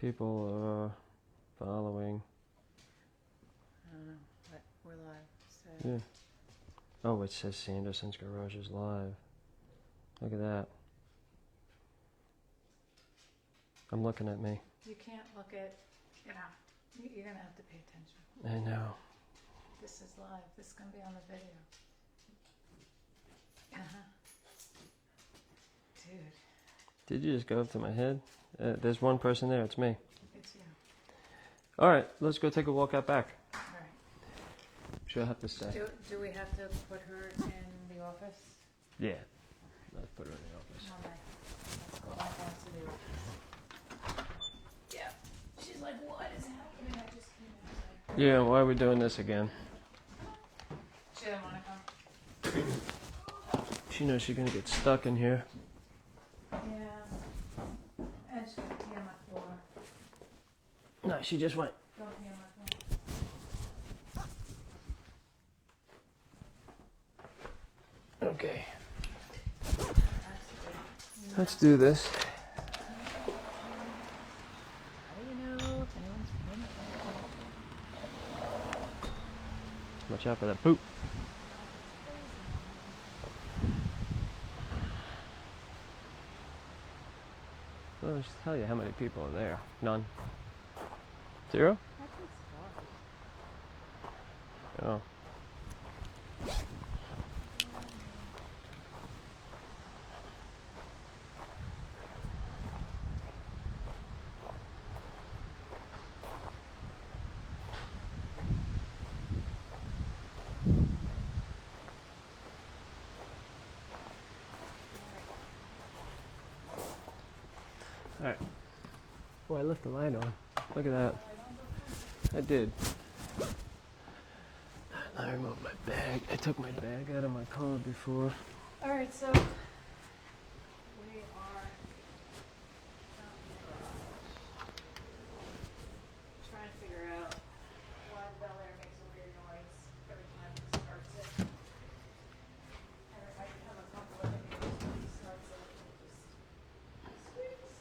People are following. I don't know, but we're live, so. Yeah. Oh, it says Sanderson's Garage is live. Look at that. I'm looking at me. You can't look at, you know, you're going to have to pay attention. I know. This is live. This is going to be on the video. Dude, Did you just go up to my head? There's one person there. It's me. it's you. All right, let's go take a walk out back. All right. She'll have to stay. Do we have to put her in the office? Yeah. Let's put her in the office. No, let's go back down to the office. Yeah. She's like, what is happening? I just came out. Yeah, why are we doing this again? She didn't want to come. She knows she's gonna get stuck in here. Yeah. And she's going to pee on my floor. No, she just went. Don't pee on my floor. Okay. Let's do this. How do you know if anyone's paying attention? Watch out for that poop. Well, I'll just tell you how many people are there. None. Zero? Oh. Alright. Oh, I left the light on. Look at that. I did. I removed my bag. I took my bag out of my car before. All right, so we are trying to figure out why BelAir makes a weird noise every time he starts it. And it might become a couple of videos when he starts it. It just squeaks.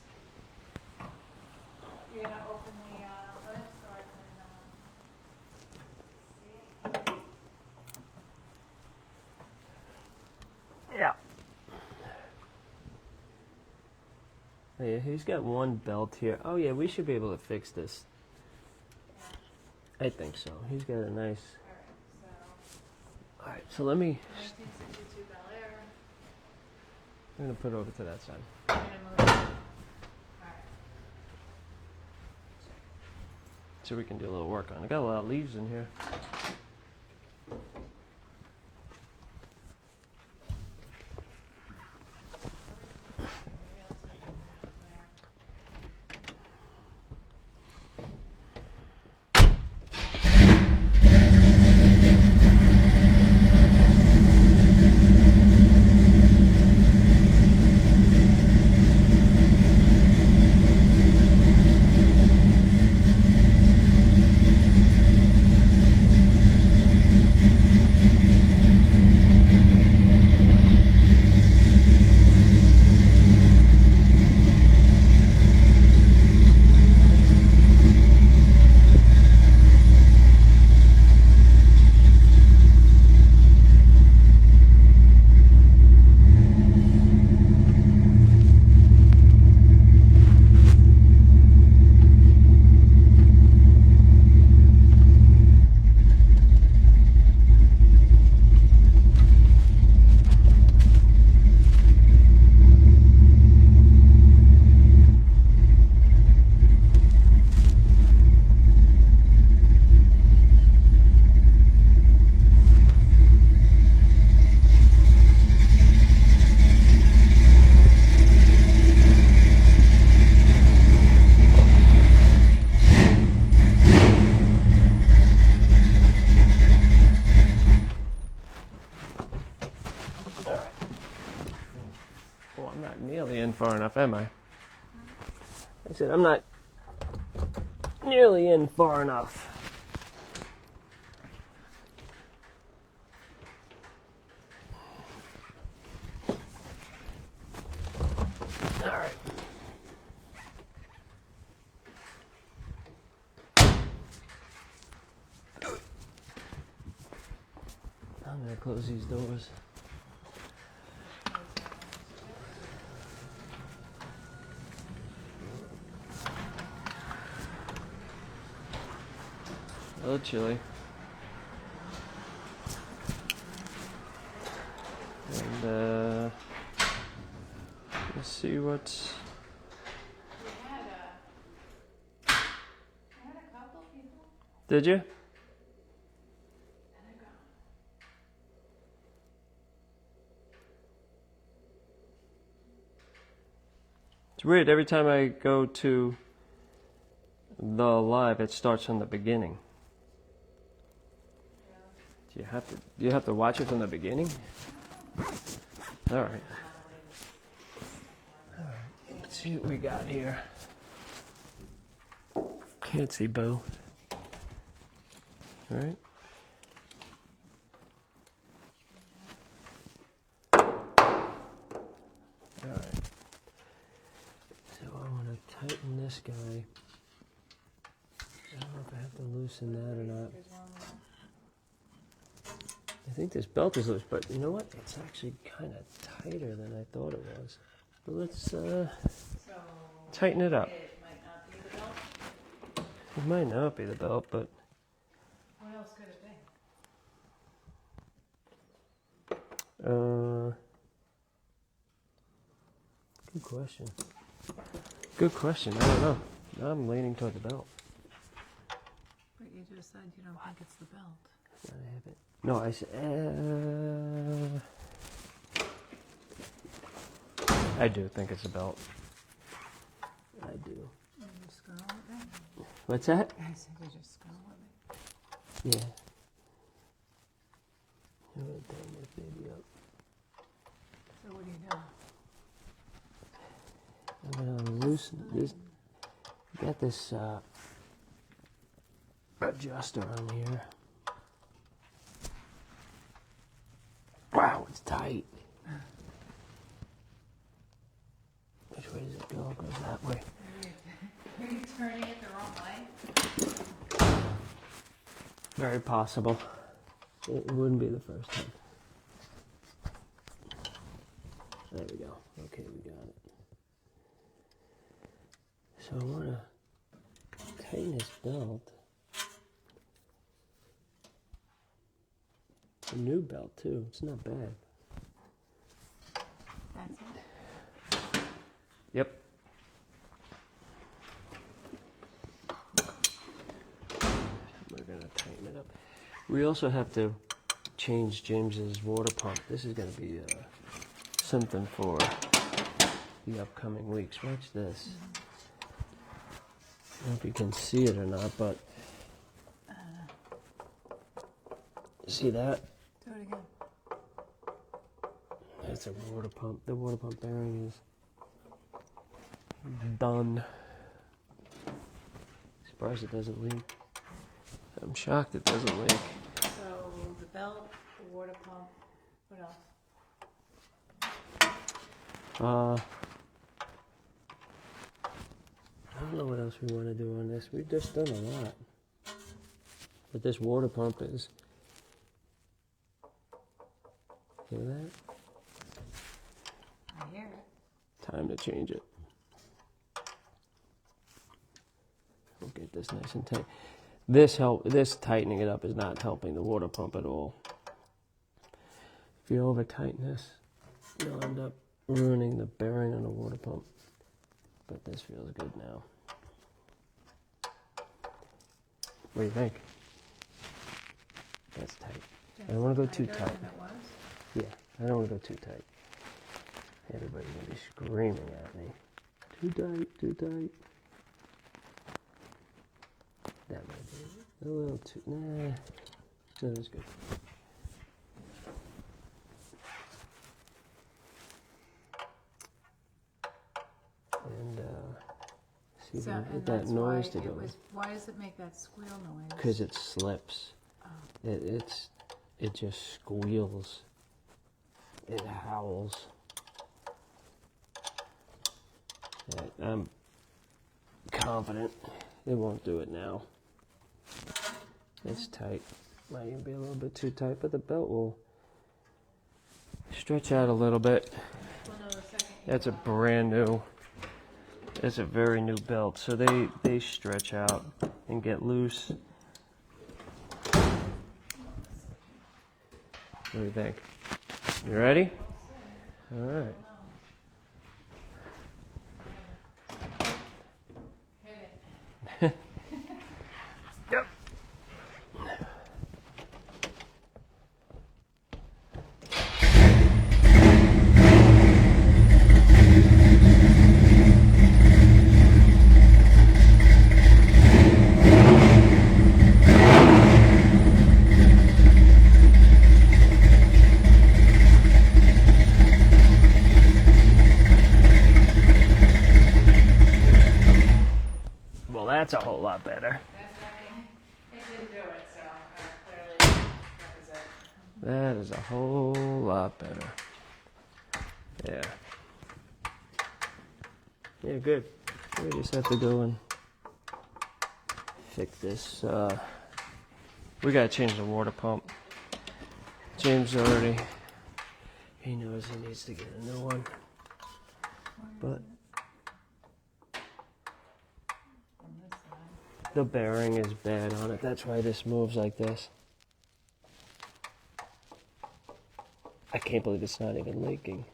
You're gonna open the lid so I can see. Yeah. Oh, yeah, he's got one belt here. Oh yeah, we should be able to fix this. I think so. He's got a nice. Alright, so let me. 1962 BelAir. I'm gonna put it over to that side. I'm gonna move it. All right. So we can do a little work on it. I got a lot of leaves in here. Well, I'm not nearly in far enough, am I? I said I'm not nearly in far enough. All right. close these doors. A little chilly. And let's see what's. We had a couple people. Did you? And they're gone. It's weird. Every time I go to the live, it starts from the beginning. Do you have to watch it from the beginning? All right. Let's see what we got here. Can't see Bo. All right. All right. So I want to tighten this guy. I don't know if I have to loosen that or not. I think this belt is loose, but you know what? It's actually kind of tighter than I thought it was. But let's tighten it up. It might not be the belt. It might not be the belt, but What else could it be? Good question. Good question. I don't know. Now I'm leaning toward the belt. But you just said you don't think it's the belt. I have it. No, I said. I do think it's a belt. I do. You just go with it? What's that? I said you just go with it. Yeah. I'm gonna tighten this baby up. So what do you do? I'm gonna loosen this. Got this adjuster on here. Wow, it's tight. Which way does it go? It goes that way. Are you turning it the wrong way? Very possible. It wouldn't be the first time. There we go. Okay, we got it. So I want to tighten this belt. A new belt too. It's not bad. That's it. Yep. We're gonna tighten it up. We also have to change James's water pump. This is gonna be something for the upcoming weeks. Watch this. I don't know if you can see it or not, but see that? Do it again. That's a water pump. The water pump bearing is done. Surprised it doesn't leak. I'm shocked it doesn't leak. So the belt, the water pump, what else? I don't know what else we want to do on this. We've just done a lot. But this water pump is. Hear that? I hear it. Time to change it. We'll get this nice and tight. This tightening it up is not helping the water pump at all. If you over tighten this, you'll end up ruining the bearing on the water pump. But this feels good now. What do you think? That's tight. I don't want to go too Tighter tight. than it was? Yeah, I don't want to go too tight. Everybody's going to be screaming at me. Too tight, too tight. That might be a little too... Nah, no, that's good. And see So, if I and can get that that's noise why to go. it was, why does it make that squeal noise? Because it slips. Oh. It just squeals. It howls. I'm confident it won't do it now. It's tight. Might even be a little bit too tight, but the belt will stretch out a little bit. Well, no, the second you That's a go out. brand new, it's a very new belt, so they stretch out and get loose. What do you think? You ready? All right. Hit it. Yep. Well, that's a whole lot better. It didn't do it, so clearly that was it. That is a whole lot better. Yeah. Yeah, good. We just have to go and fix this. We gotta change the water pump. James already, he knows he needs to get a new one. But On this side. the bearing is bad on it. That's why this moves like this. I can't believe it's not even leaking.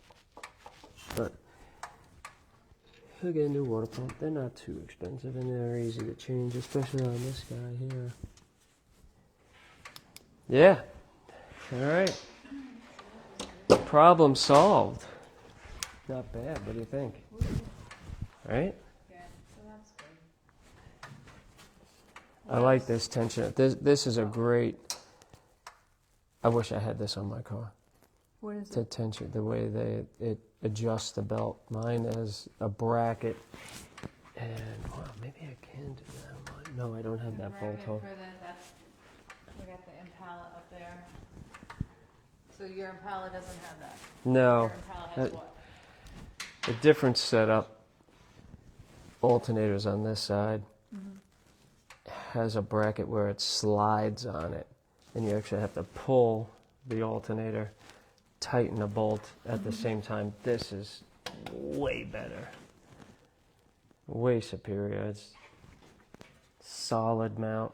But we'll get a new water pump. They're not too expensive and they're easy to change, especially on this guy here. Yeah. All right. Problem solved. Not bad. What do you think? Right? Yeah, so that's good. I like this tension. This is a great. I wish I had this on my car. What is The tension, the way it adjusts the belt. Mine has a bracket, and wow, maybe I can do that. No, I don't have that bolt hole. We got the Impala up there. So your Impala doesn't have that? No, Your Impala has what? a different setup. Alternators on this side has a bracket where it slides on it, and you actually have to pull the alternator, tighten the bolt at the same time. This is way better, way superior. It's solid mount.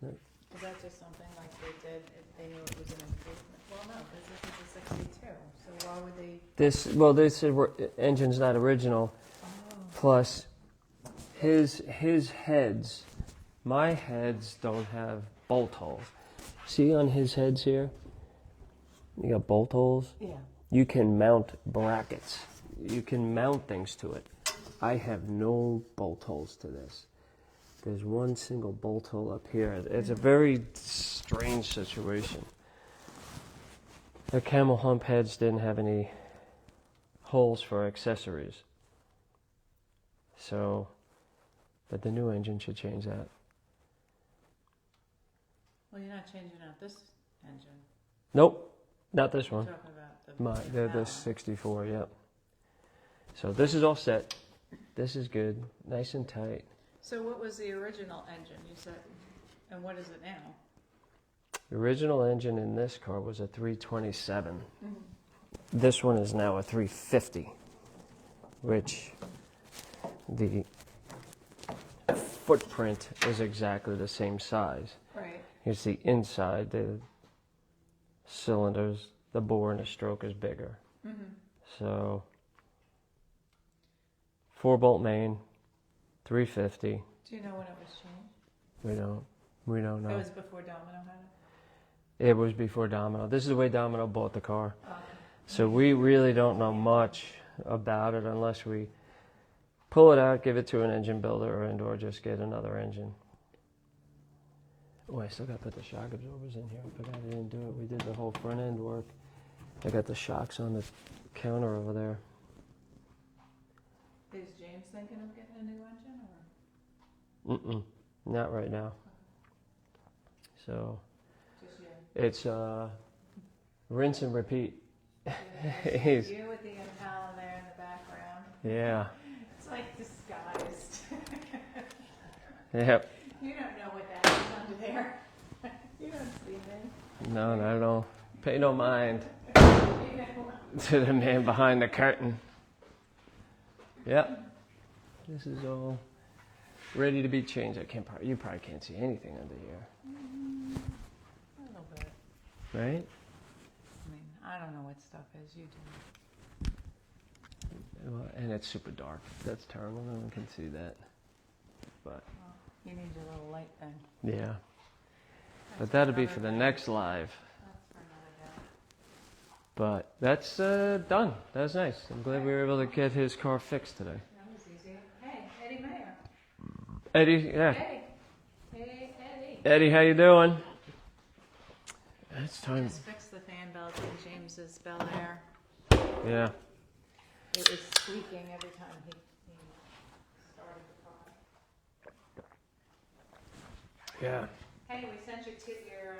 Is that just something like they did if they knew it was an improvement? Well, no, because this is a 62, so why would they? They said engine's not original. Plus, his heads, my heads don't have bolt holes. See on his heads here, you got bolt holes. Yeah. You can mount brackets. You can mount things to it. I have no bolt holes to this. There's one single bolt hole up here. It's a very strange situation. The camel hump heads didn't have any holes for accessories. So, but the new engine should change that. Well, you're not changing out this engine. Nope, not this You're one. talking about the The Impala. 64, yep. So this is all set. This is good, nice and tight. So what was the original engine, you said, and what is it now? The original engine in this car was a 327. This one is now a 350, which the footprint is exactly the same size. Right. Here's the inside, the cylinders, the bore and the stroke is bigger. So 4-bolt main, 350. Do you know when it was changed? We don't know. It was before Domino had it? It was before Domino. This is the way Domino bought the car. Okay. So we really don't know much about it unless we pull it out, give it to an engine builder, or just get another engine. Oh, I still got to put the shock absorbers in here. I forgot I didn't do it. We did the whole front end work. I got the shocks on the counter over there. Is James thinking of getting a new engine, or Not right now. So just you? it's rinse and repeat. He's you with the Impala there in the background. Yeah. It's like disguised. Yep. You don't know what that is under there. You don't see me. No, not at all. Pay no mind. You don't to the man behind the curtain. Yep. This is all ready to be changed. You probably can't see anything under here. A little bit. Right? I mean, I don't know what stuff is. You do. Well, and it's super dark. That's terrible. No one can see that. But Well, you need your little light then. yeah. That's But that'll be another for the day. next live. That's for another day. But that's done. That was nice. I'm glad we were able to get his car fixed today. That was easy. Hey, Eddie Mayer. Eddie, yeah. Hey. Hey, Eddie. Eddie, how you doing? It's time. Just fixed the fan belt in James's BelAir. Yeah. It was squeaking every time he started the car. Yeah. Hey, we sent your t-shirt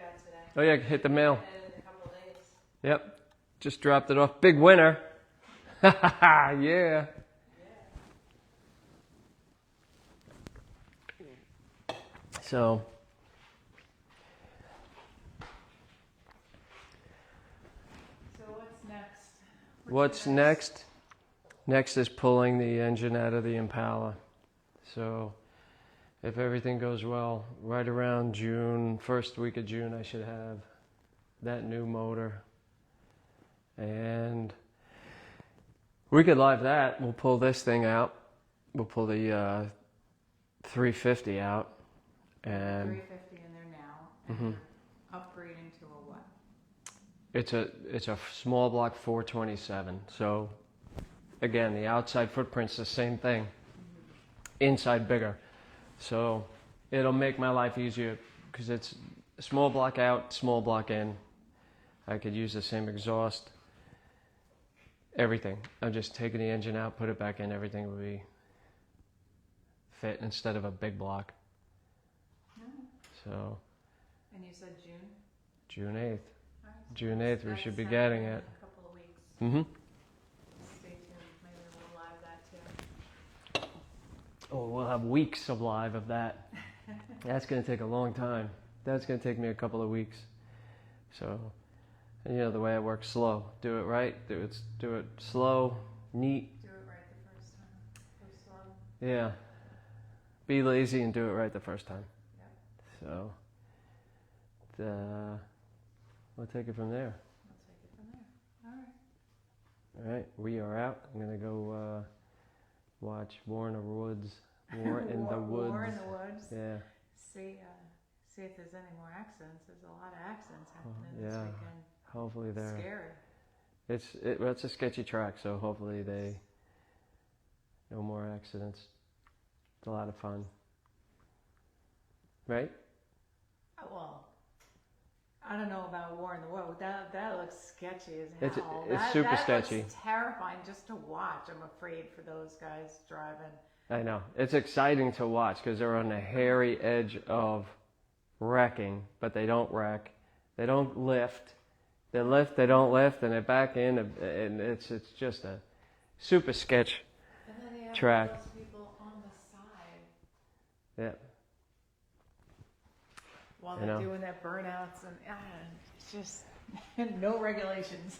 out today. Oh yeah, hit the mail. In a couple of days. Yep. Just dropped it off. Big winner. Yeah. So. So what's next? What's next? Next is pulling the engine out of the Impala. So if everything goes well, right around June, first week of June, I should have that new motor. And we could live that. We'll pull this thing out. We'll pull the 350 out. And 350 in there now. And Mhm. you're upgrading to a what? it's a small block 427. So again, the outside footprint's the same thing. Inside bigger. So it'll make my life easier because it's small block out, small block in. I could use the same exhaust. Everything. I'm just taking the engine out, put it back in, everything will be fit instead of a big block. No. So And you said June? June 8th. All right, so June 8th we that's should be happening getting in it. a couple of weeks. Mm-hmm. Stay tuned. Maybe we'll live that too. Oh, we'll have weeks of live of that. That's going to take a long time. That's going to take me a couple of weeks. So, and you know the way I work, slow. Do it right. Do it slow, neat. Do it right the first time. Go slow. Yeah. Be lazy and do it right the first time. Yep. So, we'll take it from there. We'll take it from there. All right. All right, we are out. I'm going to go watch War in the Woods. War in the Woods. War in the Woods. Yeah. See if there's any more accidents. There's a lot of accidents happening this yeah. weekend. Hopefully they're... Scary. It's a sketchy track, so hopefully no more accidents. It's a lot of fun. Right? Well, I don't know about War in the Woods. That looks sketchy as hell. It's that, super that sketchy. Looks terrifying just to watch. I'm afraid for those guys driving. I know. It's exciting to watch because they're on the hairy edge of wrecking, but they don't wreck. They don't lift. They lift, they don't lift, and they back in, and it's just a super sketch And then you have track. those people on the side Yeah. while You they're know. doing their burnouts, and it's just no regulations.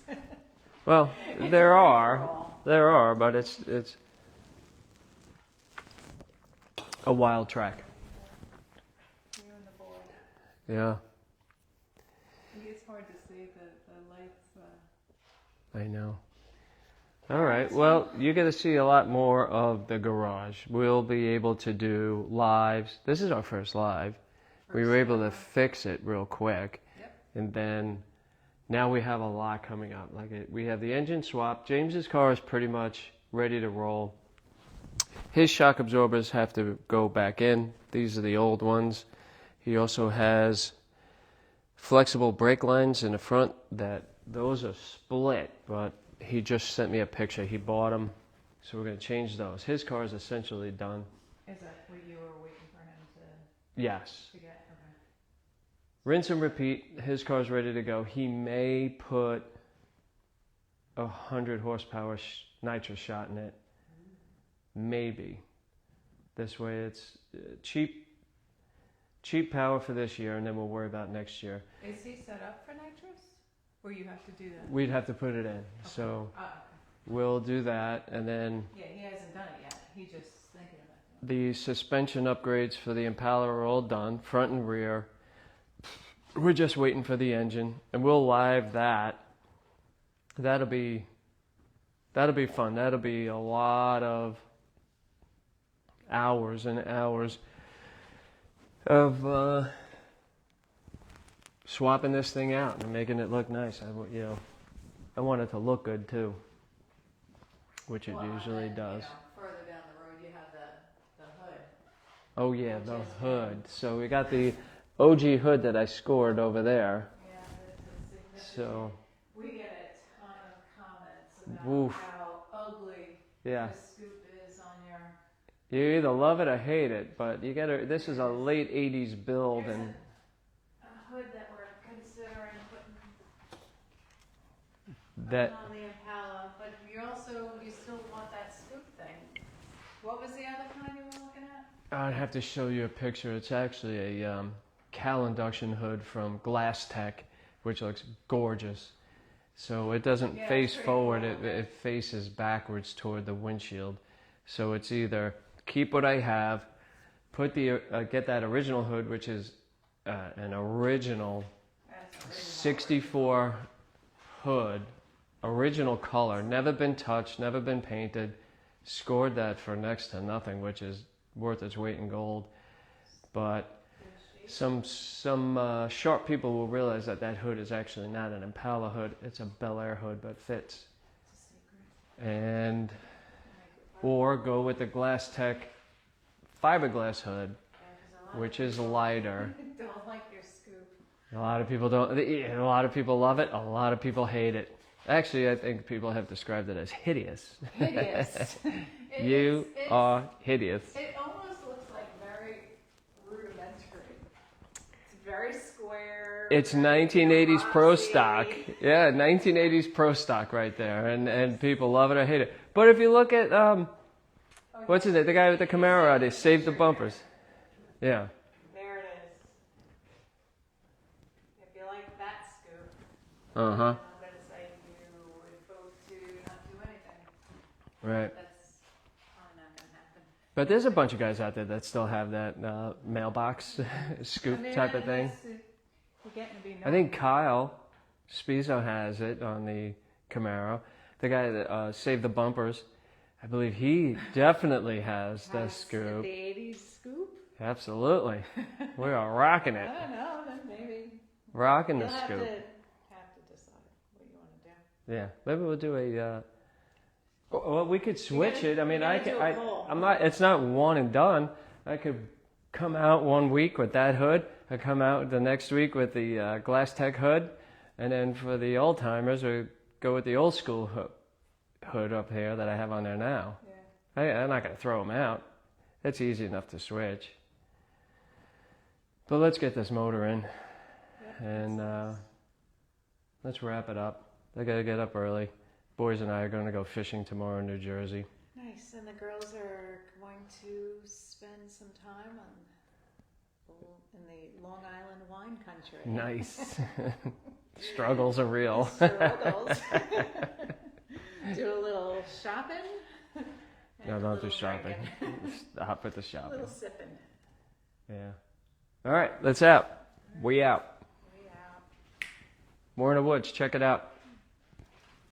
Well, It's there a are, free-for-all. but it's a wild track. You and the boy. Yeah, It's hard to see the lights. I know. All right. Well, you're going to see a lot more of the garage. We'll be able to do lives. This is our first live. We were able to fix it real quick. Yep. And then now we have a lot coming up. We have the engine swap. James's car is pretty much ready to roll. His shock absorbers have to go back in. These are the old ones. He also has flexible brake lines in the front those are split, but he just sent me a picture. He bought them, so we're going to change those. His car is essentially done. Is that what you were waiting for him Yes. to get? Okay. Rinse and repeat. His car's ready to go. He may put 100 horsepower nitrous shot in it. Maybe. This way it's cheap power for this year, and then we'll worry about next year. Is he set up for nitrous? Or you have to do that? We'd have to put it in. So we'll do that, and then Yeah, he hasn't done it yet. He's just thinking about it. the suspension upgrades for the Impala are all done, front and rear. We're just waiting for the engine, and we'll live that. That'll be fun. That'll be a lot of hours and hours of swapping this thing out and making it look nice. I want it to look good too, which it usually does. Further down the road, you have the hood. Oh yeah, the hood. So we got the OG hood that I scored over there. Yeah, that's a significant. So We get a ton of comments about Woof. how ugly yeah, the scoop is on your. you either love it or hate it, but you gotta. This is a late '80s build, There's and a hood that we're considering putting that on the Impala, but you still want that scoop thing. What was the other kind you were looking at? I'd have to show you a picture. It's actually a Cal induction hood from Glass Tech, which looks gorgeous. So it doesn't Yeah, face it's pretty forward, cool. it faces backwards toward the windshield. So it's either keep what I have, put the get that original hood, which is an original That's original. 64 hood, original color, never been touched, never been painted, scored that for next to nothing, which is worth its weight in gold. But some sharp people will realize that that hood is actually not an Impala hood, it's a BelAir hood, but fits. It's a secret. And or go with the Glass Tech fiberglass hood, which is lighter. Don't like your scoop. A lot of people don't. A lot of people love it. A lot of people hate it. Actually, I think people have described it as hideous. Hideous. You are hideous. It almost looks like very rudimentary. It's very square. It's very 1980s pro glossy. stock. Yeah, 1980s pro stock right there, and people love it or hate it. But if you look at what's his name? The guy with the Camaro, they saved the bumpers. Yeah. There it is. If you like that scoop, Uh huh. I'm going to say you would vote to not do anything. Right. That's probably not going to happen. But there's a bunch of guys out there that still have that mailbox scoop type of thing. We're getting to be known. I think Kyle Spizo has it on the Camaro. The guy that saved the bumpers, I believe he definitely has the scoop. The 80s scoop? Absolutely. We are rocking I it. don't know, then maybe. Rocking You'll the have scoop. to decide what you want to do. Yeah. Maybe we'll do a well, we could switch it. I mean, you gotta do a poll. I'm not, it's not one and done. I could come out one week with that hood. I come out the next week with the Glass Tech hood. And then for the old timers, we go with the old school hood up here that I have on there now. Yeah. I'm not going to throw them out. It's easy enough to switch. But let's get this motor in. Yep, And let's wrap it up. I got to get up early. Boys and I are going to go fishing tomorrow in New Jersey. Nice, and the girls are going to spend some time in the Long Island wine country. Nice. Struggles are real. Struggles. Do a little shopping. No, and a don't do little shopping. drinking. Stop with the A shopping. little sipping. Yeah. All right, let's out. We out. We out. More in the woods. Check it out.